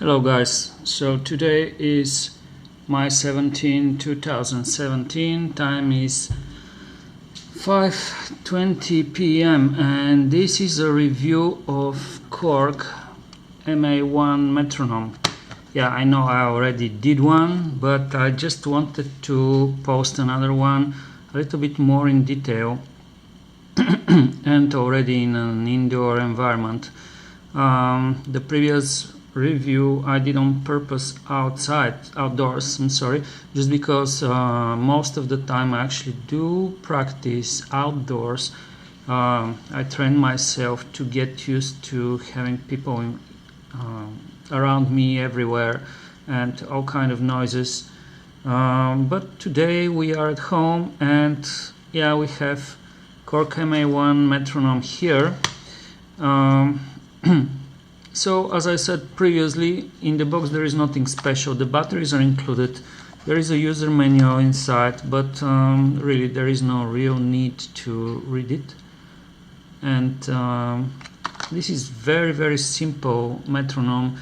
Hello guys, so today is May 17, 2017, time is 5:20 p.m. and this is a review of KORG MA-1 Metronome. Yeah, I know I already did one, but I just wanted to post another one a little bit more in detail and already in an indoor environment. The previous review I did on purpose outdoors, just because most of the time I actually do practice outdoors. I train myself to get used to having people around me everywhere and all kind of noises. But today we are at home and yeah, we have KORG MA-1 Metronome here. So as I said previously, in the box there is nothing special. The batteries are included. There is a user manual inside, but really there is no real need to read it. And this is very simple metronome,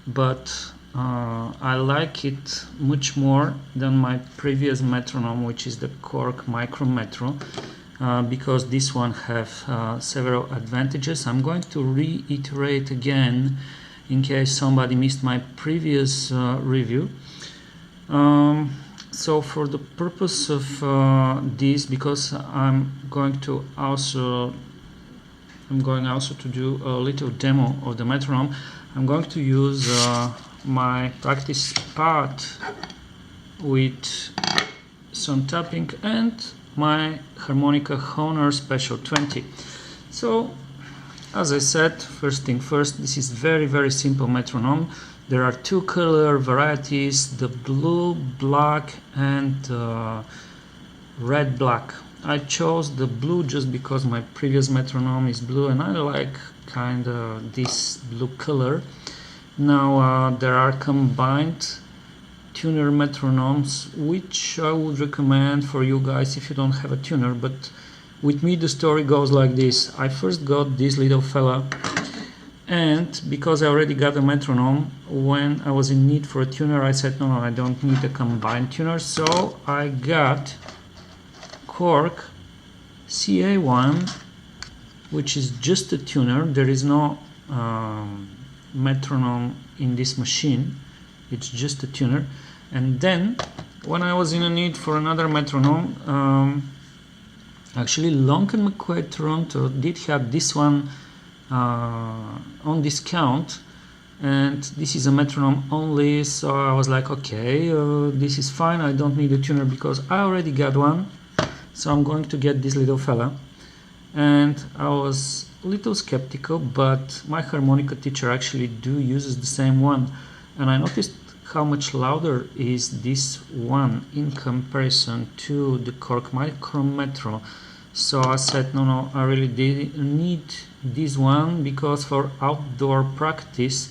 but I like it much more than my previous metronome, which is the KORG Micrometro. Because this one have several advantages. I'm going to reiterate again in case somebody missed my previous review. So for the purpose of this, because I'm going also to do a little demo of the metronome, I'm going to use my practice pad with some tapping and my Harmonica Honor Special 20. So as I said, first thing first, this is very simple metronome. There are two color varieties, the blue black and red black. I chose the blue just because my previous metronome is blue and I like kinda this blue color. Now there are combined tuner metronomes, which I would recommend for you guys if you don't have a tuner, but with me the story goes like this. I first got this little fella, and because I already got a metronome, when I was in need for a tuner I said no, I don't need a combined tuner, so I got KORG CA1, which is just a tuner. There is no metronome in this machine, it's just a tuner. And then when I was in a need for another metronome, actually KORG MA-1 Toronto did have this one on discount, and this is a metronome only, so I was like, okay, this is fine, I don't need a tuner because I already got one, so I'm going to get this little fella. And I was a little skeptical, but my harmonica teacher actually uses the same one, and I noticed how much louder is this one in comparison to the KORG Micrometro. So I said no, I really did need this one, because for outdoor practice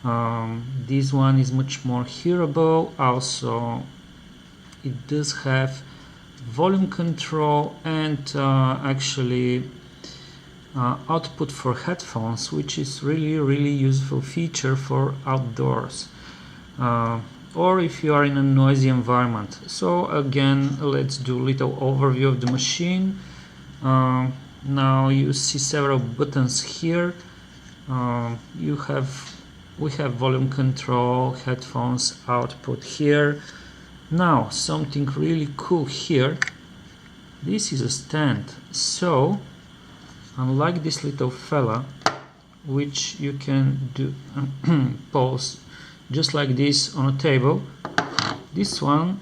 this one is much more hearable. Also it does have volume control and actually output for headphones, which is really useful feature for outdoors. Or if you are in a noisy environment. So again, let's do a little overview of the machine. Now you see several buttons here. We have volume control, headphones, output here. Now something really cool here. This is a stand. So unlike this little fella, which you can do pose just like this on a table, this one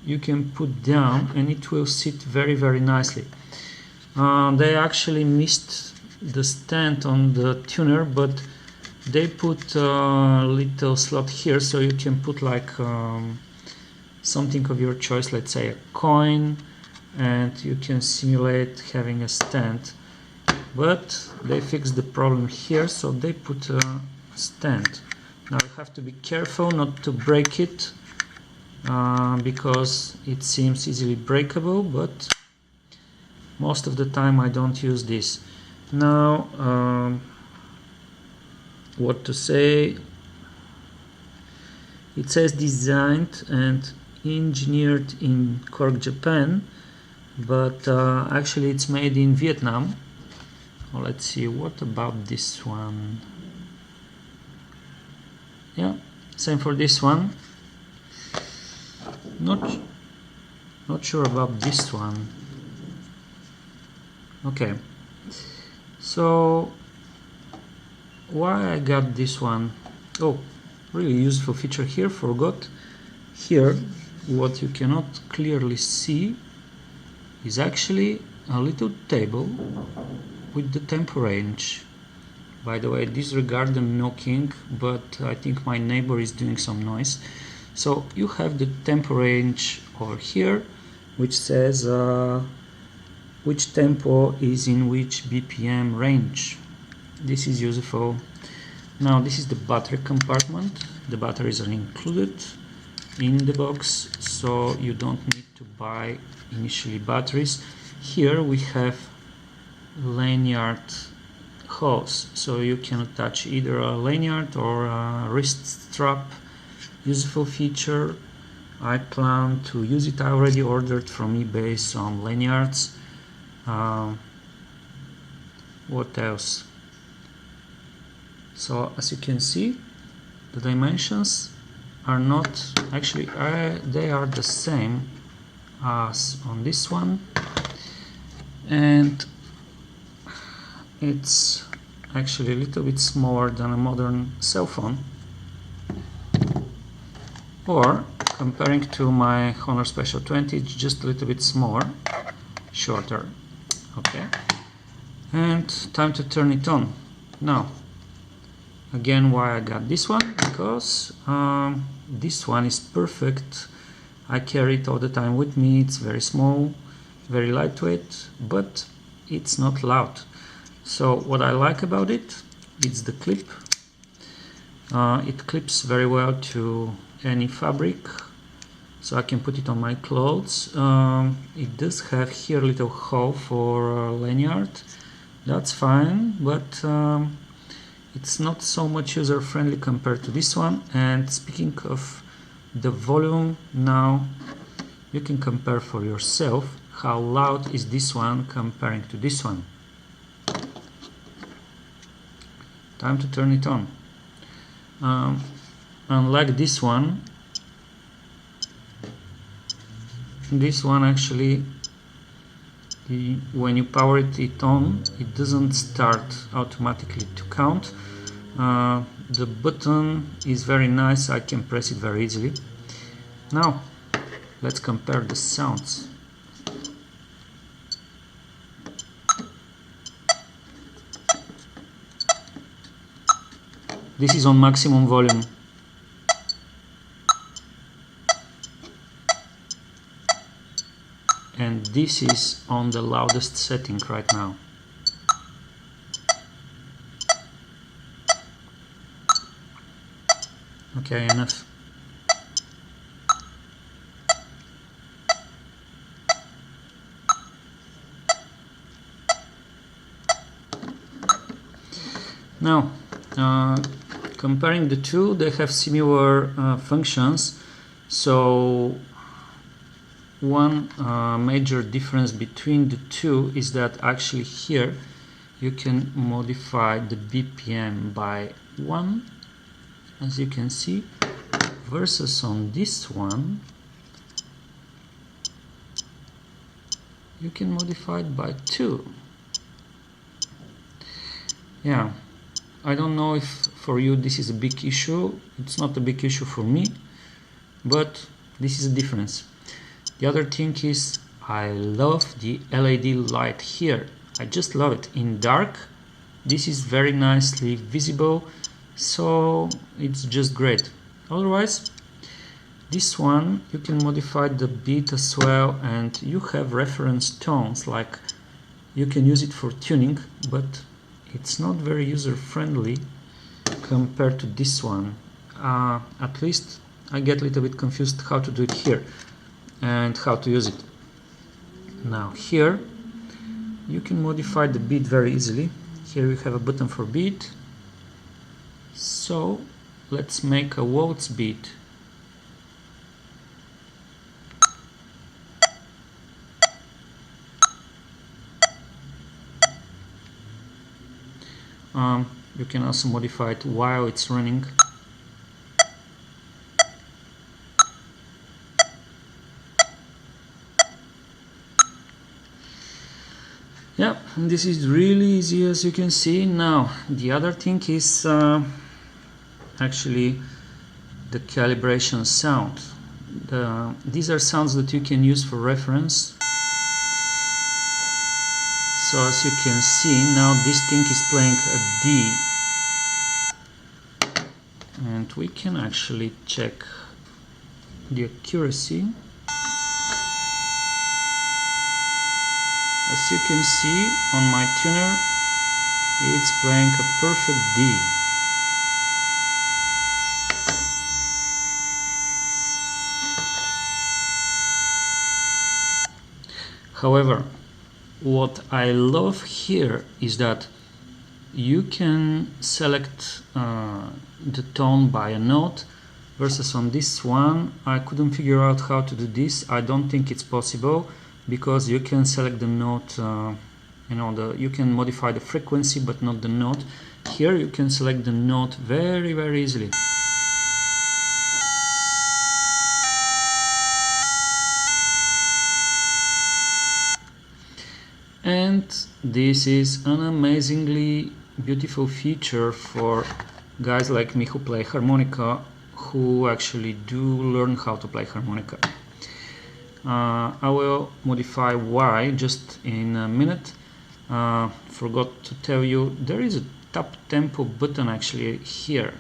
you can put down and it will sit very nicely. They actually missed the stand on the tuner, but they put a little slot here, so you can put like something of your choice, let's say a coin, and you can simulate having a stand. But they fixed the problem here, so they put a stand. Now you have to be careful not to break it, because it seems easily breakable, but most of the time I don't use this. Now what to say, It says designed and engineered in KORG Japan, but actually it's made in Vietnam. Well, let's see, what about this one? Yeah, same for this one. Not sure about this one. Okay, so why I got this one? Oh, really useful feature here, forgot. Here, what you cannot clearly see is actually a little table with the tempo range. By the way, disregard the knocking, but I think my neighbor is doing some noise. So you have the tempo range over here, which says which tempo is in which BPM range. This is useful. Now this is the battery compartment. The batteries are included in the box, so you don't need to buy initially batteries. Here we have lanyard hose, so you can attach either a lanyard or a wrist strap. Useful feature. I plan to use it. I already ordered from eBay some lanyards. What else? So as you can see, the dimensions are not actually they are the same as on this one, and it's actually a little bit smaller than a modern cell phone, or comparing to my Honor Special 20, it's just a little bit smaller, shorter. Okay, and time to turn it on. Now again, why I got this one? Because this one is perfect. I carry it all the time with me. It's very small, very lightweight, but it's not loud. So what I like about it, it's the clip. It clips very well to any fabric, so I can put it on my clothes. It does have here a little hole for a lanyard. That's fine, but it's not so much user-friendly compared to this one. And speaking of the volume, now you can compare for yourself how loud is this one comparing to this one. Time to turn it on. Unlike this one actually, when you power it on, it doesn't start automatically to count. The button is very nice, I can press it very easily. Now let's compare the sounds. This is on maximum volume. And this is on the loudest setting right now. Okay, enough. Now, comparing the two, they have similar functions. So one major difference between the two is that actually here you can modify the BPM by 1, as you can see, versus on this one you can modify it by 2. Yeah, I don't know if for you this is a big issue. It's not a big issue for me, but this is a difference. The other thing is I love the LED light here. I just love it. In dark, this is very nicely visible, so it's just great. Otherwise, this one you can modify the beat as well, and you have reference tones, like you can use it for tuning, but it's not very user-friendly compared to this one. At least I get a little bit confused how to do it here and how to use it. Now here you can modify the beat very easily. Here we have a button for beat. So let's make a waltz beat. You can also modify it while it's running. Yeah, this is really easy, as you can see. Now the other thing is actually the calibration sound. These are sounds that you can use for reference. So as you can see, now this thing is playing a D, and we can actually check the accuracy. As you can see on my tuner, it's playing a perfect D. However, what I love here is that you can select the tone by a note, versus on this one I couldn't figure out how to do this. I don't think it's possible, because you can select the note, you can modify the frequency but not the note. Here you can select the note very, very easily. And this is an amazingly beautiful feature for guys like me who play harmonica, who actually do learn how to play harmonica. I will modify Y just in a minute. Forgot to tell you, there is a tap tempo button actually here.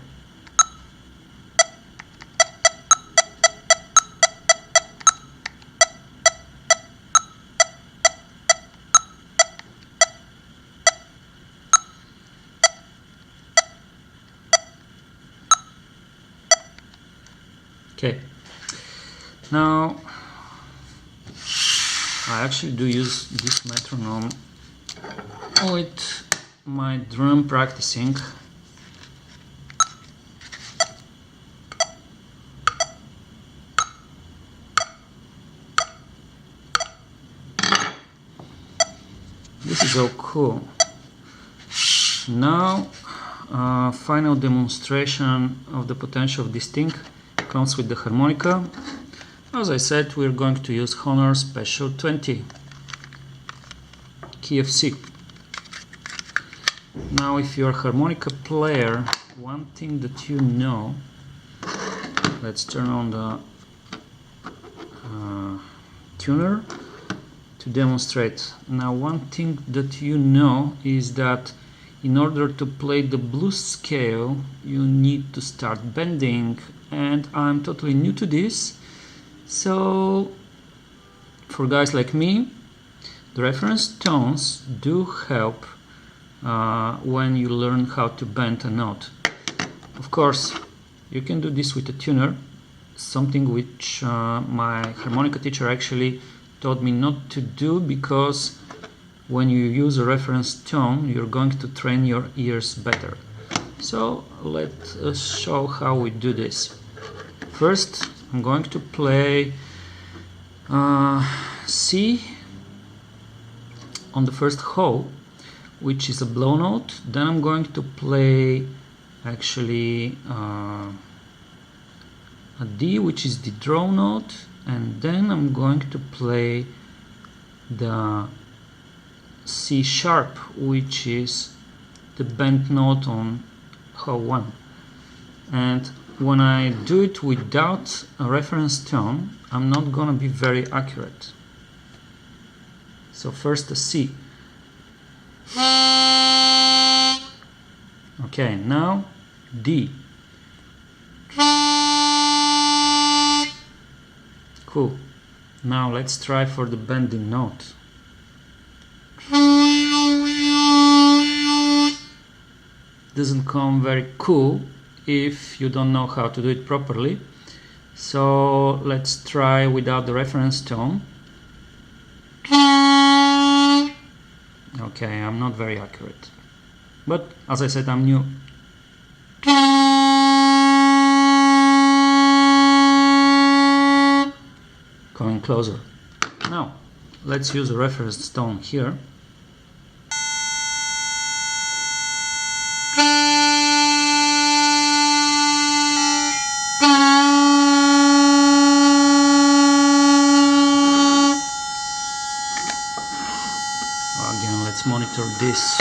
Okay, now I actually do use this metronome with my drum practicing. This is so cool. Now, final demonstration of the potential of this thing comes with the harmonica. As I said, we're going to use Honor Special 20, key of C. Now, if you're a harmonica player, one thing that you know, let's turn on the tuner to demonstrate. Now, one thing that you know is that in order to play the blues scale, you need to start bending, and I'm totally new to this. So, for guys like me, the reference tones do help when you learn how to bend a note. Of course, you can do this with a tuner, something which my harmonica teacher actually taught me not to do, because when you use a reference tone, you're going to train your ears better. So, let us show how we do this. First, I'm going to play C on the first hole, which is a blow note. Then I'm going to play actually a D, which is the draw note, and then I'm going to play the C sharp, which is the bent note on hole 1. And when I do it without a reference tone, I'm not gonna be very accurate. So first a C. Okay, now D. Cool. Now let's try for the bending note. Doesn't come very cool if you don't know how to do it properly. So let's try without the reference tone. Okay, I'm not very accurate, but as I said, I'm new. Coming closer. Now let's use a reference tone here. after this.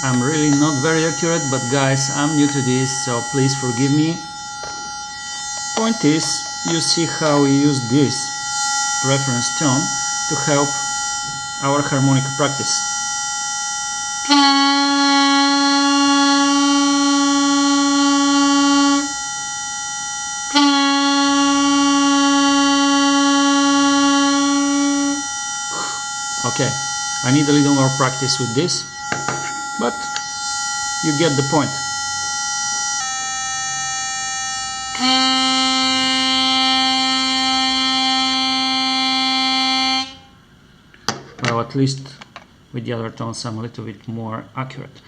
I'm really not very accurate, but guys, I'm new to this, so please forgive me. Point is, you see how we use this reference tone to help our harmonica practice. Okay, I need a little more practice with this, but you get the point. Well, at least with the other tones I'm a little bit more accurate.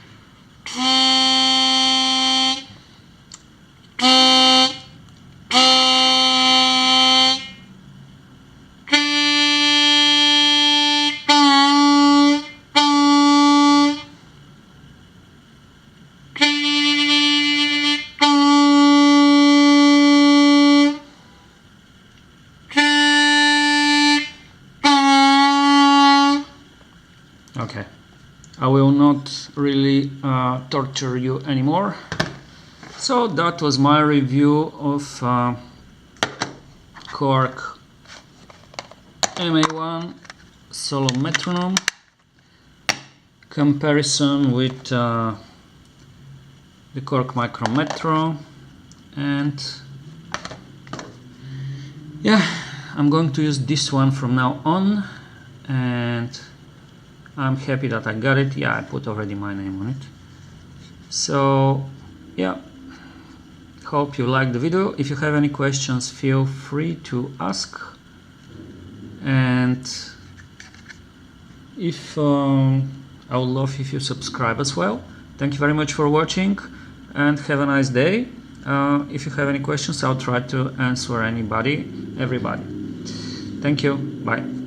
Okay, I will not really torture you anymore. So that was my review of KORG MA-1 solo metronome, comparison with the KORG Micrometro, and yeah, I'm going to use this one from now on, and I'm happy that I got it. Yeah, I put already my name on it. So yeah, hope you liked the video. If you have any questions, feel free to ask. And if I would love if you subscribe as well. Thank you very much for watching, and have a nice day. If you have any questions, I'll try to answer everybody. Thank you. Bye.